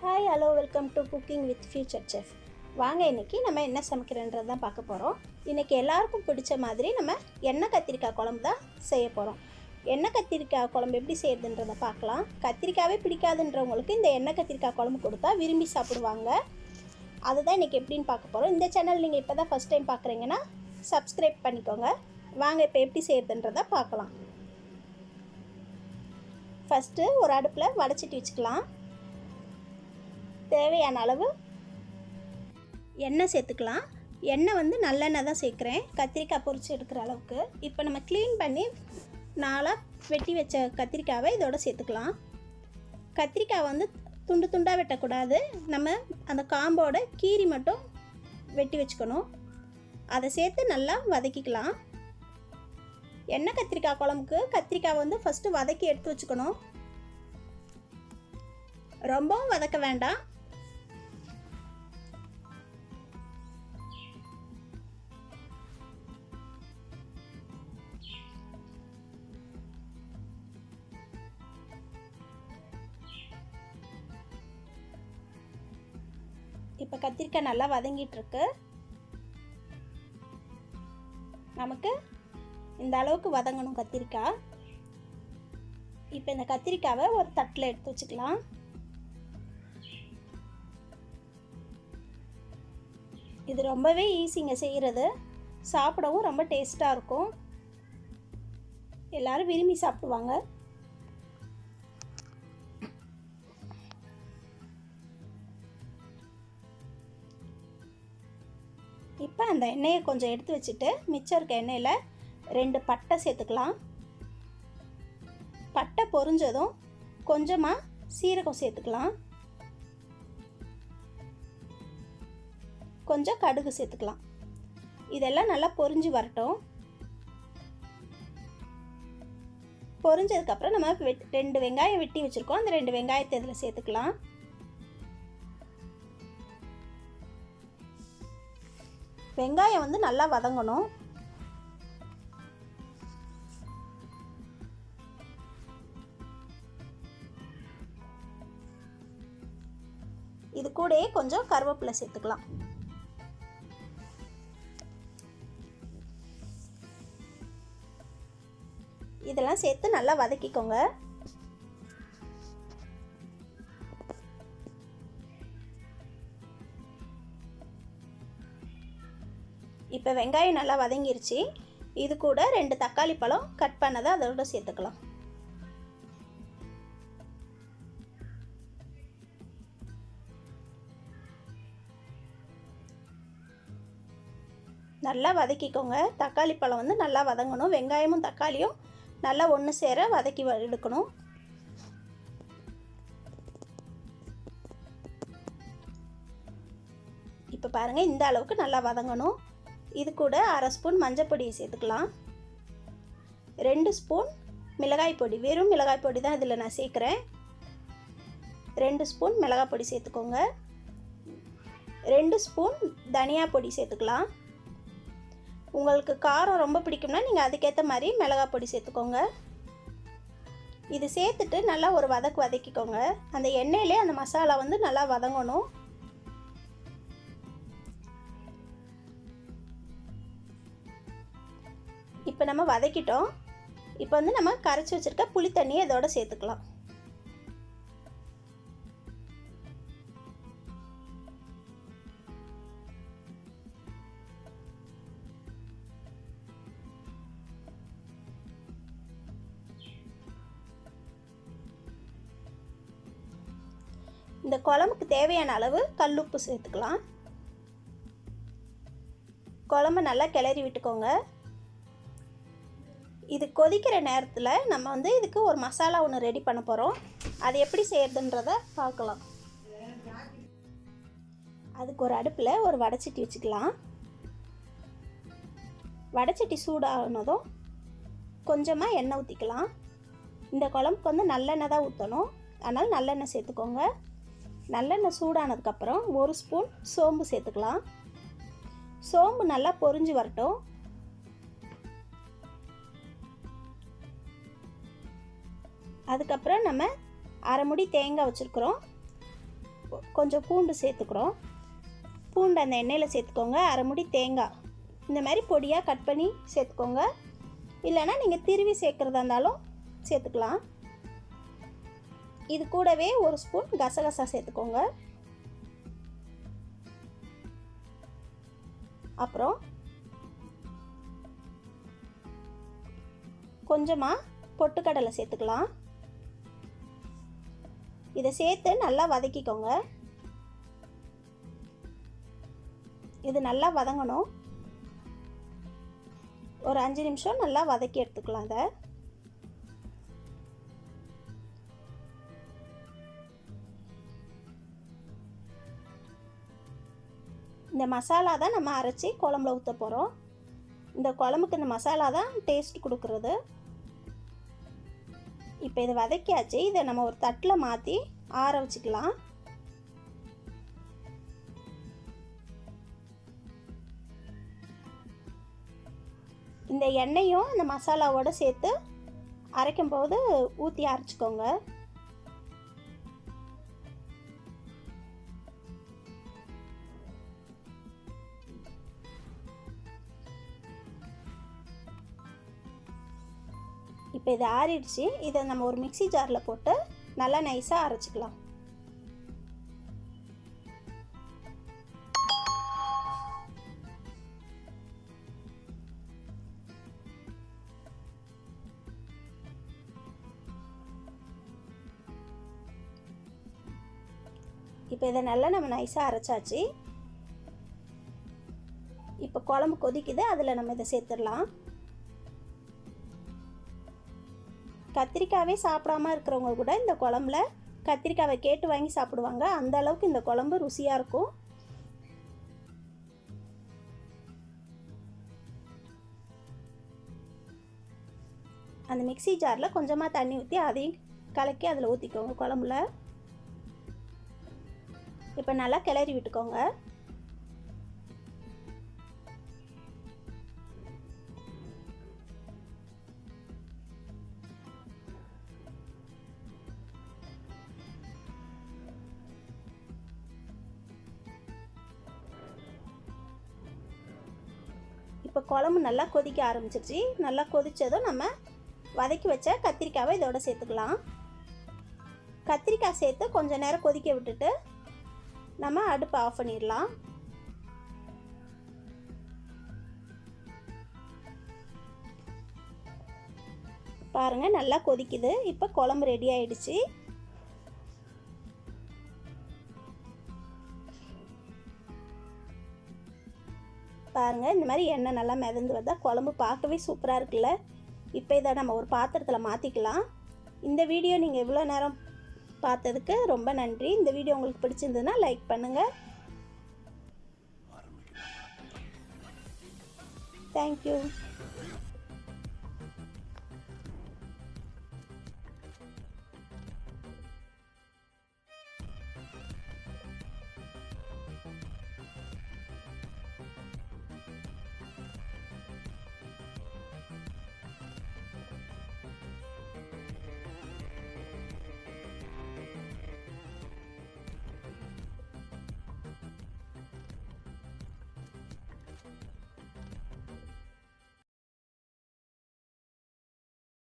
Hi hello welcome to cooking with future chef. வாங்க இன்றைக்கி நம்ம என்ன சமைக்கிறோன்றது தான் பார்க்க போகிறோம். இன்றைக்கி எல்லாருக்கும் பிடிச்ச மாதிரி நம்ம எண்ணெய் கத்திரிக்காய் குழம்பு தான் செய்ய போகிறோம். எண்ணெய் கத்திரிக்காய் குழம்பு எப்படி செய்யறதுன்றதை பார்க்கலாம். கத்திரிக்காவே பிடிக்காதுன்றவங்களுக்கு இந்த எண்ணெய் கத்திரிக்காய் குழம்பு கொடுத்தா விரும்பி சாப்பிடுவாங்க. அதுதான் இன்றைக்கி எப்படின்னு பார்க்க போகிறோம். இந்த சேனல் நீங்கள் இப்போ தான் ஃபஸ்ட் டைம் பார்க்குறீங்கன்னா சப்ஸ்கிரைப் பண்ணிக்கோங்க. வாங்க இப்போ எப்படி செய்யறதுன்றதை பார்க்கலாம். ஃபஸ்ட்டு ஒரு அடுப்பில் வடைச்சிட்டு வச்சுக்கலாம். தேவையான அளவு எண்ணெய் சேர்த்துக்கலாம். எண்ணெய் வந்து நல்லெண்ணெய் தான் சேர்க்குறேன், கத்திரிக்காய் பொரிச்சு எடுக்கிற அளவுக்கு. இப்போ நம்ம க்ளீன் பண்ணி நாளாக வெட்டி வச்ச கத்திரிக்காவை இதோட சேர்த்துக்கலாம். கத்திரிக்காய் வந்து துண்டு துண்டாக வெட்டக்கூடாது, நம்ம அந்த காம்போட கீரி மட்டும் வெட்டி வச்சுக்கணும். அதை சேர்த்து நல்லா வதக்கிக்கலாம். எண்ணெய் கத்திரிக்காய் குழம்புக்கு கத்திரிக்காய் வந்து ஃபஸ்ட்டு வதக்கி எடுத்து வச்சுக்கணும். ரொம்பவும் வதக்க வேண்டாம். இப்போ கத்திரிக்காய் நல்லா வதங்கிட்டுருக்கு. நமக்கு இந்த அளவுக்கு வதங்கணும் கத்திரிக்காய். இப்போ இந்த கத்திரிக்காவை ஒரு தட்டில் எடுத்து வச்சுக்கலாம். இது ரொம்பவே ஈஸிங்க செய்கிறது, சாப்பிடவும் ரொம்ப டேஸ்ட்டாக இருக்கும், எல்லோரும் விரும்பி சாப்பிடுவாங்க. இப்போ அந்த எண்ணெயை கொஞ்சம் எடுத்து வச்சுட்டு மிச்சம் இருக்க எண்ணெயில் 2 பட்டை சேர்த்துக்கலாம். பட்டை பொரிஞ்சதும் கொஞ்சமாக சீரகம் சேர்த்துக்கலாம். கொஞ்சம் கடுகு சேர்த்துக்கலாம். இதெல்லாம் நல்லா பொரிஞ்சு வரட்டும். பொரிஞ்சதுக்கப்புறம் நம்ம 2 வெங்காயம் வெட்டி வச்சுருக்கோம். அந்த 2 வெங்காயத்தை இதில் சேர்த்துக்கலாம். வெங்காயம் வந்து நல்லா வதங்கணும். இது கூடயே கொஞ்சம் கருவேப்பிலை சேர்த்துக்கலாம். இதெல்லாம் சேர்த்து நல்லா வதக்கிக்கோங்க. இப்போ வெங்காயம் நல்லா வதங்கிருச்சு. இது கூட 2 தக்காளி பழம் கட் பண்ணதை அதோட சேர்த்துக்கலாம். நல்லா வதக்கிக்கோங்க. தக்காளி பழம் வந்து நல்லா வதங்கணும். வெங்காயமும் தக்காளியும் நல்லா ஒன்று சேர வதக்கி எடுக்கணும். இப்போ பாருங்கள், இந்த அளவுக்கு நல்லா வதங்கணும். இது கூட 1/2 ஸ்பூன் மஞ்சள் பொடியை சேர்த்துக்கலாம். 2 ஸ்பூன் மிளகாய் பொடி, வெறும் மிளகாய் பொடி தான் இதில் நான் சேர்க்குறேன். 2 ஸ்பூன் மிளகாய் பொடி சேர்த்துக்கோங்க. 2 ஸ்பூன் தனியா பொடி சேர்த்துக்கலாம். உங்களுக்கு காரம் ரொம்ப பிடிக்கும்னா நீங்கள் அதுக்கேற்ற மாதிரி மிளகாய் பொடி சேர்த்துக்கோங்க. இது சேர்த்துட்டு நல்லா ஒரு வதக்கிக்கோங்க. அந்த எண்ணெயிலே அந்த மசாலா வந்து நல்லா வதங்கணும். இப்போ நம்ம வதக்கிட்டோம். இப்போ வந்து நம்ம கரைச்சி வச்சுருக்க புளி தண்ணியை இதோட சேர்த்துக்கலாம். இந்த குழம்புக்கு தேவையான அளவு கல்லுப்பு சேர்த்துக்கலாம். குழம்பு நல்லா கிளறி விட்டுக்கோங்க. இது கொதிக்கிற நேரத்தில் நம்ம வந்து இதுக்கு ஒரு மசாலா ஒன்று ரெடி பண்ண போகிறோம். அது எப்படி செய்யறதுன்றதை பார்க்கலாம். அதுக்கு ஒரு அடுப்பில் ஒரு வடைச்சட்டி வச்சுக்கலாம். வடைச்சட்டி சூடானதும் கொஞ்சமாக எண்ணெய் ஊற்றிக்கலாம். இந்த குழம்புக்கு வந்து நல்லெண்ணெய் தான் ஊற்றணும், அதனால் நல்லெண்ணெய் சேர்த்துக்கோங்க. நல்லெண்ணெய் சூடானதுக்கப்புறம் 1 ஸ்பூன் சோம்பு சேர்த்துக்கலாம். சோம்பு நல்லா பொரிஞ்சு வரட்டும். அதுக்கப்புறம் நம்ம அரை முடி தேங்காய் வச்சுருக்குறோம், கொஞ்சம் பூண்டு சேர்த்துக்கிறோம். பூண்டு அந்த எண்ணெயில் சேர்த்துக்கோங்க. அரை முடி தேங்காய் இந்த மாதிரி பொடியாக கட் பண்ணி சேர்த்துக்கோங்க. இல்லைன்னா நீங்கள் திருவி சேர்க்குறதா இருந்தாலும் சேர்த்துக்கலாம். இது கூடவே ஒரு ஸ்பூன் கசகசா சேர்த்துக்கோங்க. அப்புறம் கொஞ்சமாக பொட்டுக்கடலை சேர்த்துக்கலாம். இதை சேர்த்து நல்லா வதக்கிக்கோங்க. இது நல்லா வதங்கணும். ஒரு 5 நிமிஷம் நல்லா வதக்கி எடுத்துக்கலாம். இதை இந்த மசாலா தான் நம்ம அரைச்சி குழம்புல ஊற்ற போகிறோம். இந்த குழம்புக்கு இந்த மசாலா தான் டேஸ்ட் கொடுக்குறது. இப்போ இதை வதக்கியாச்சு. இதை நம்ம ஒரு தட்டில் மாற்றி ஆற வச்சுக்கலாம். இந்த எண்ணெயும் இந்த மசாலாவோடு சேர்த்து அரைக்கும் போது ஊற்றி அரைச்சிக்கோங்க. இப்போ இது ஆறிடுச்சு. இதை நம்ம ஒரு மிக்ஸி ஜாரில் போட்டு நல்லா நைஸாக அரைச்சிக்கலாம். இப்போ இதை நல்லா நம்ம நைஸாக அரைச்சாச்சு. இப்போ குழம்பு கொதிக்குது. அதில் நம்ம இதை சேர்த்துடலாம். கத்திரிக்காவே சாப்பிடாமல் இருக்கிறவங்க கூட இந்த குழம்புல கத்திரிக்காவை கேட்டு வாங்கி சாப்பிடுவாங்க. அந்த அளவுக்கு இந்த குழம்பு ருசியாக இருக்கும். அந்த மிக்ஸி ஜாரில் கொஞ்சமாக தண்ணி ஊற்றி அதையும் கலக்கி அதில் ஊற்றிக்கோங்க குழம்புல. இப்போ நல்லா கிளறி விட்டுக்கோங்க. இப்போ குழம்பு நல்லா கொதிக்க ஆரம்பிச்சிருச்சு. நல்லா கொதித்ததும் நம்ம வதக்கி வச்ச கத்திரிக்காவை இதோட சேர்த்துக்கலாம். கத்திரிக்காய் சேர்த்து கொஞ்சம் நேரம் கொதிக்க விட்டுட்டு நம்ம அடுப்பை ஆஃப் பண்ணிடலாம். பாருங்கள் நல்லா கொதிக்குது. இப்போ குழம்பு ரெடி ஆயிடுச்சு. பாருங்கள் இந்த மாதிரி எண்ணெய் நல்லா மிதந்து வந்தால் குழம்பு பார்க்கவே சூப்பராக இருக்குல்ல. இப்போ இதை நம்ம ஒரு பாத்திரத்தில் மாற்றிக்கலாம். இந்த வீடியோ நீங்கள் இவ்வளோ நேரம் பார்த்ததுக்கு ரொம்ப நன்றி. இந்த வீடியோ உங்களுக்கு பிடிச்சிருந்ததுன்னா லைக் பண்ணுங்கள். தேங்க்யூ.